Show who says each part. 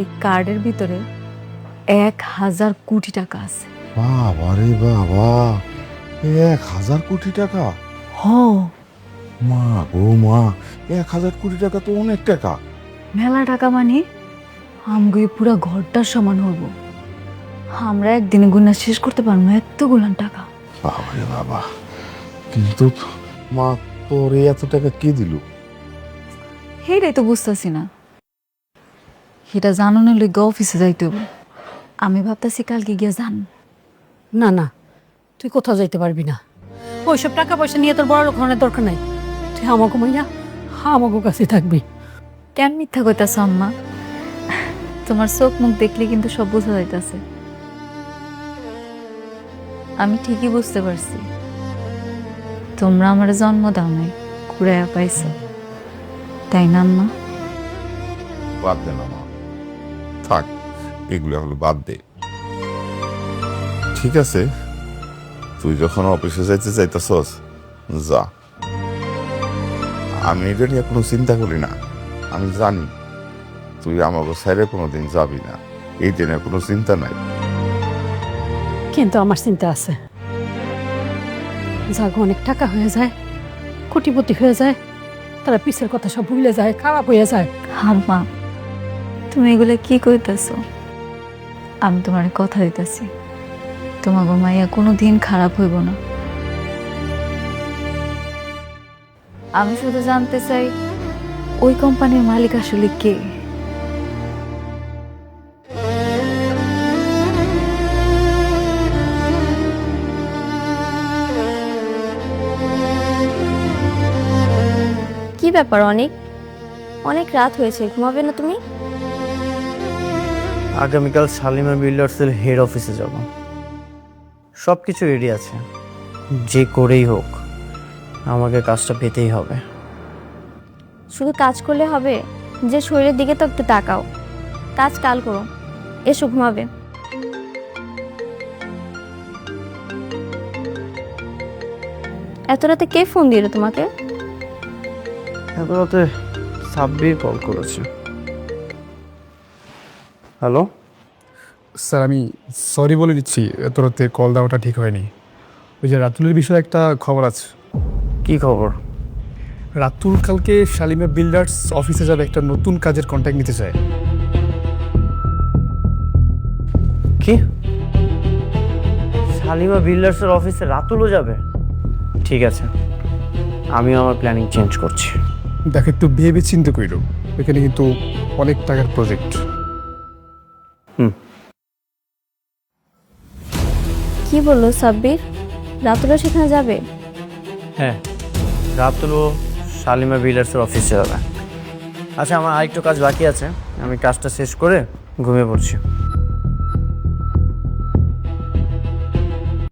Speaker 1: এই কার্ডের ভিতরে 1000 কোটি টাকা আছে।
Speaker 2: বাবা রে বাবা, 1000 কোটি টাকা!
Speaker 1: হ,
Speaker 2: মা গো মা, 1000 কোটি টাকা তো অনেক টাকা।
Speaker 1: মেলা টাকা মানে আমগো এই পুরা ঘরটার সমান হবো। আমরা একদিনে গুনা শেষ করতে পারবো না এতগুলান টাকা।
Speaker 2: বাবা রে বাবা, কিন্তু মা তোর এত টাকা কে দিল?
Speaker 1: সেইটাই তো বুঝতেছি না। সেটা জানানোর লিগে অফিসে যাইতে হবে। আমি ভাবতেছি কালকে গিয়ে জান।
Speaker 3: না না, তুই কোথাও যাইতে পারবি না। ওইসব টাকা পয়সা নিয়ে তোর বড় লোক হওয়ার দরকার নাই। তুই আমাকে মাইয়া আমাকে কাছে থাকবি।
Speaker 1: কেন মিথ্যা কইতাছ আম্মা? তোমার চোখ মুখ দেখলে কিন্তু সব বোঝা যাইতাছে। আমি ঠিকই বুঝতে পারছি তোমরা আমার জন্ম দাও নাই, কুড়াইয়া পাইছো, তাই না আম্মা?
Speaker 2: বাদ দে না মা, থাক, এগুলো হলো বাদ দে। ঠিক আছে, তুই যখন অফিসে যাইতে চাইতেছস যা, আমি এটা নিয়ে কোনো চিন্তা করি না। আমি জানি তুই আমাকে সাইডে কোনোদিন যাবি না, এই দিনে কোনো চিন্তা নাই।
Speaker 3: কিন্তু আমার চিন্তা আছে, যাগো অনেক টাকা হয়ে যায়, কোটিপতি হয়ে যায়, তারা পিছের কথা সব ভুলে যায়, খারাপ হয়ে যায়।
Speaker 1: আম্মা, তুমি এগুলো কি কইতাছো? আমি তোমার কথা দিতেছি, তোমার মাইয়া কোনো দিন খারাপ হইব না। আমি শুধু জানতে চাই ওই কোম্পানির মালিক আসলে কে?
Speaker 4: কি ব্যাপার অনেক অনেক রাত হয়েছে, ঘুমাবে না তুমি?
Speaker 5: আগামীকাল শালিমা বিল্ডার্সের হেড অফিসে যাব। সব কিছু রেডি আছে, যে করেই হোক আমাকে কাজটা পেতেই হবে।
Speaker 4: শুধু কাজ করলে হবে? যে শরীরের দিকে তো একটু তাকাও। কাজ কাল করো, এসো ঘুমাবে। এত রাতে কে ফোন দিল তোমাকে?
Speaker 5: এত রাতে সাব্বির কল করেছে। হ্যালো
Speaker 6: স্যার, আমি সরি বলে দিচ্ছি, এত রাতে কল দেওয়াটা ঠিক হয়নি। ওই যে রাতুলের বিষয়ে একটা খবর আছে।
Speaker 5: কি খবর?
Speaker 6: রাতুল কালকে শালিমা বিল্ডার্স অফিসে যাবে, একটা নতুন কাজের কন্ট্যাক্ট নিতে চায়।
Speaker 5: কি? শালিমা বিল্ডার্সের অফিসে রাতুলও যাবে? ঠিক আছে, আমি আমার প্ল্যানিং চেঞ্জ করছি।
Speaker 6: দেখো, একটু ভেবে চিন্তা করিল, এখানে কিন্তু অনেক টাকার প্রজেক্ট।
Speaker 4: কি বললো সাব্বির? রাতুলা সেখানে যাবে?
Speaker 5: হ্যাঁ, রাতুলও শালিমা বিল্ডার্সের অফিসে যাবে। আচ্ছা, আমার আরেকটু কাজ বাকি আছে, আমি কাজটা শেষ করে ঘুমিয়ে পড়ছি।